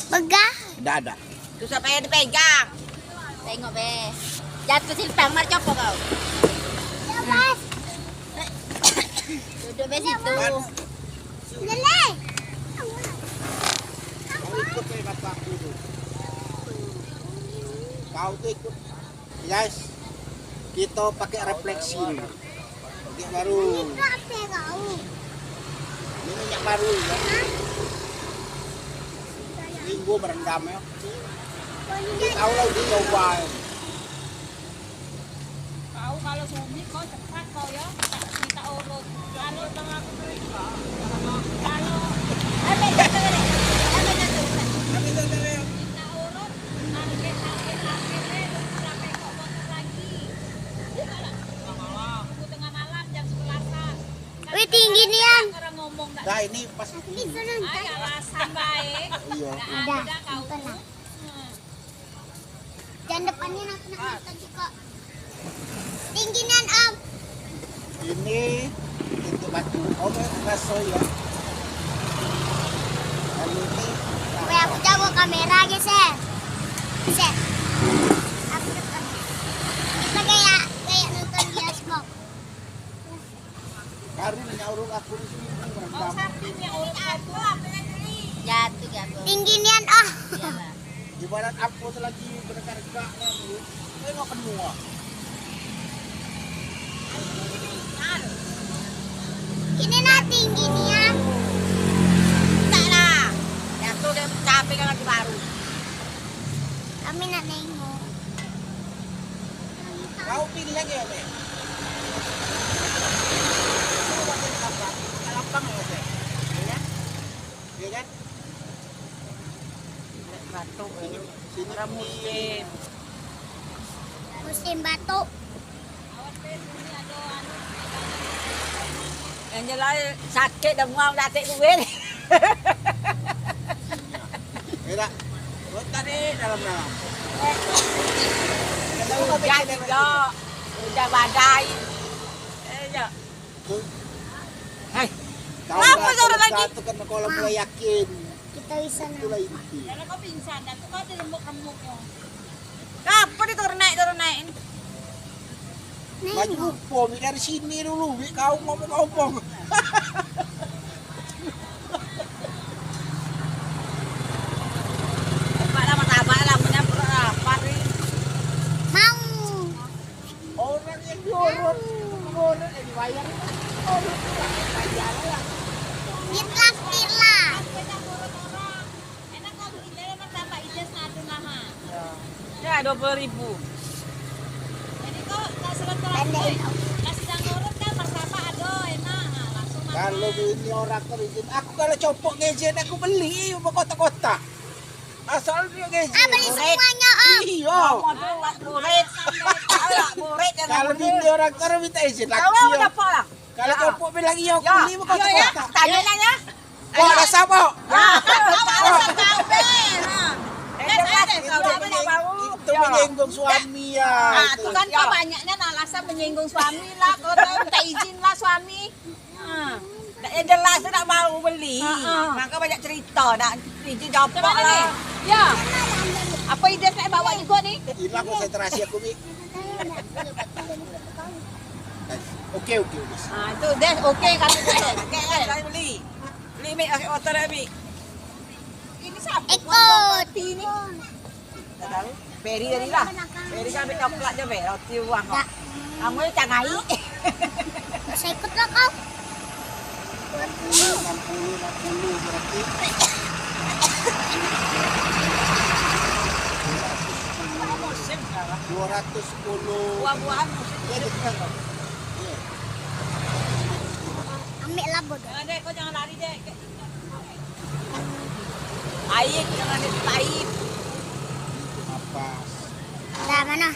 Pegang. Tidak ada. Itu siapa yang dipegang? Tengok be. Jatuh silpang mar copo kau. Mas. Duduk be situ. Lele. Kau ikut ke bapakku tu. Kau tu ikut. Guys, kita pakai refleksi dulu. Pakai baru. Ini minyak baru ya. Minggu berendam ya. Tahu lah udah coba. Kau kalau suami kau cepat kau ya. Minta urut. Kalau tengah mereka. Kalau minta urut. Target sampai kau motor lagi. Tunggu tengah malam jam 11-an. Wih tinggi nih yang. Orang ngomong tak. Nah ini pas ini. Ay, alasan baik. Iya. Udah, Ada kau. tenang. Jangan depannya nak nonton juga. Tinggi nih Om. Ini itu batu. Oh, raso ya. Lalu ini. Wih aku jago kamera geser. Geser. Aku depan. Kita kayak nonton bioskop. Baru nyaurung aku di sini berendam. Jatuh. Tinggi nih Oh. Iyalah. Ibarat aku tuh lagi berdekat-dekat dulu. Tengok benua. Ini nah tinggi nih yang. Tak lah. Jatuh dia capek kan lagi baru. Kami nak nengok. Kau pilih lagi ya, Mek? Lapang ya, Mek? Iya? Iya kan? Batuk. Sini Musim. Musim batuk. Yang jelas sakit dah mual dah tak duit. Beda. Buat tadi dalam-dalam. Hujan juga. Hujan badai. Ya. Hei. Kenapa seorang lagi? Itu kan kalau mulai yakin. Kita bisa Itulah nengok. inti. Kalau kau pingsan dan tu kau ada remuk-remuknya. Apa dia turun naik? Baju lupa, Mik, dari sini dulu. Mik, kau ngomong-ngomong. Pak lama tabak lah menyampur apa ni? Mau. Orang yang diurut. Diurut, dibayar. Bayar lah. Ditraktir lah. Enak kau beli lele nak tambah ijaz ngadu mahal. Ya 20.000. Jadi kau tak sebentar Pendek. kasih urut kan martabak ada enak langsung makan. Kalau ini orang terizin, aku kalau copok gadget aku beli ke kota-kota. Asal dia gadget. Beli semuanya Om. Iya. Murid Kalau ini orang terus minta izin lagi. Kau udah pola. Kalau copok bilang iya, aku beli ke kota-kota. Tanya nanya. Oh, ada siapa? Itu menyinggung suami ya. Itu kan kau banyaknya alasan menyinggung suami lah, kau minta izin lah suami. Yang jelas tak mau beli, maka banyak cerita, nak izin jawab lah. Ya. Apa ide saya bawa juga ni? Hilang konsentrasi aku ni. Okey. Itu dah okey kata dia. Okey kan beli. Beli mi motor mi. Ini siapa? Ikut. Ini. Tak tahu. Peri tadi lah. Peri kan ambil coklat je, Mek. Roti uang kau. Kamu ni cangai. Saya ikut lah kau. 60 berarti. 210. Buah-buahan musim. Ya, betul. Ya. Ambil lah bodoh. Jangan dek, kau jangan lari dek. Air, jangan dek air. Apa? Dah mana?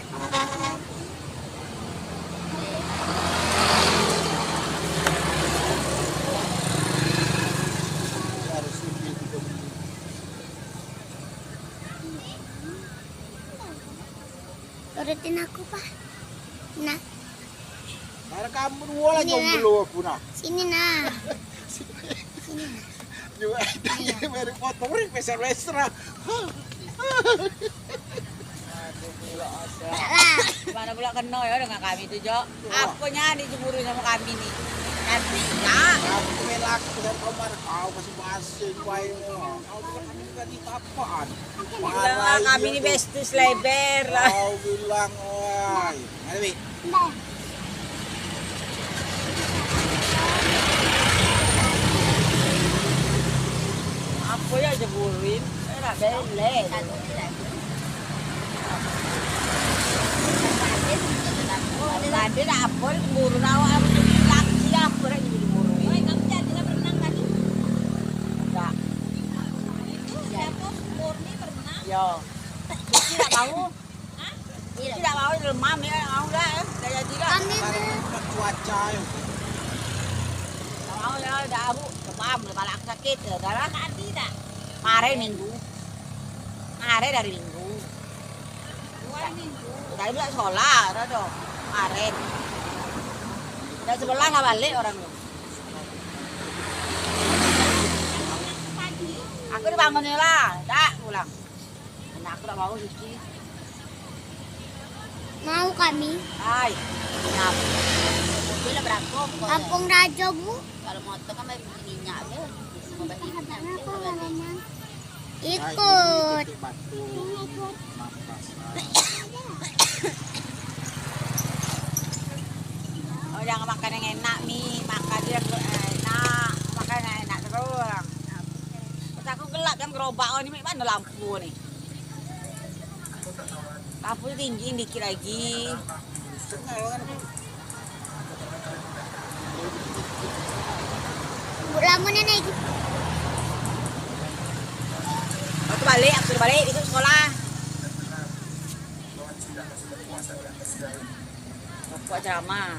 Harus lebih 3 menit. Turutin aku Pak. Nah, Karena kamu dua lah Ini, jomblo aku nah. sini nah. Sini nah. Juga ini mari foto ring peser restra. Mana pula kena ya dengan kami itu, Jo. Apanya dijemur sama kami nih. Nanti enggak. Aku melak dan kamar kau masih basing wae. Kau kan juga di tapaan. Kami ini bestus lebar lah. Kau bilang, "Oi, mana Bi?" Dah. Apa ya jemurin? Enak belet. Tadi nak apa jemur nawa apa bilang siapa nak jemur. Oi, kamu jadi nggak berenang tadi? Enggak. Itu siapa Murni berenang? Yo. Cici tak mau? Hah? Cici tak mau lemam ya, mau dah. Dah jadi dah. Kami Cuaca yo. Tak mau ya, dah aku demam, kepala aku sakit. Darah tadi dah. Kemarin minggu. Kemarin dari minggu. Dua minggu. Dari bulan sekolah, dah dong. Kemarin. Dan sebelah lah balik orang lu. Aku dibangunin lah, dah pulang. Anak aku tak mau cuci. mau kami. Ay, kenapa? Mobilnya berapa? Kampung Raja, Bu. Kalau motor kan banyak minyak deh. Ikut. Batu. Oh, jangan makan yang enak nih, makan dia enak, makan yang enak terus. Terus aku gelap kan gerobak oh, ini mana lampu nih? Lampu tinggi dikit lagi. Bu lamunnya naik. Aku balik, aku sudah balik itu sekolah. Pokok ceramah.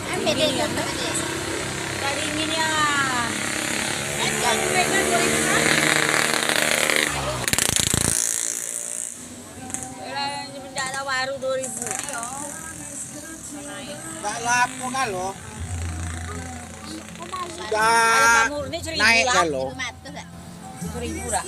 Ambil deh, Tadi inginnya. Benda baru 2000. Gak lapo kan lo? Kalau Sudah kamu ini 1000 naik lah. kan lo? 1000 dah.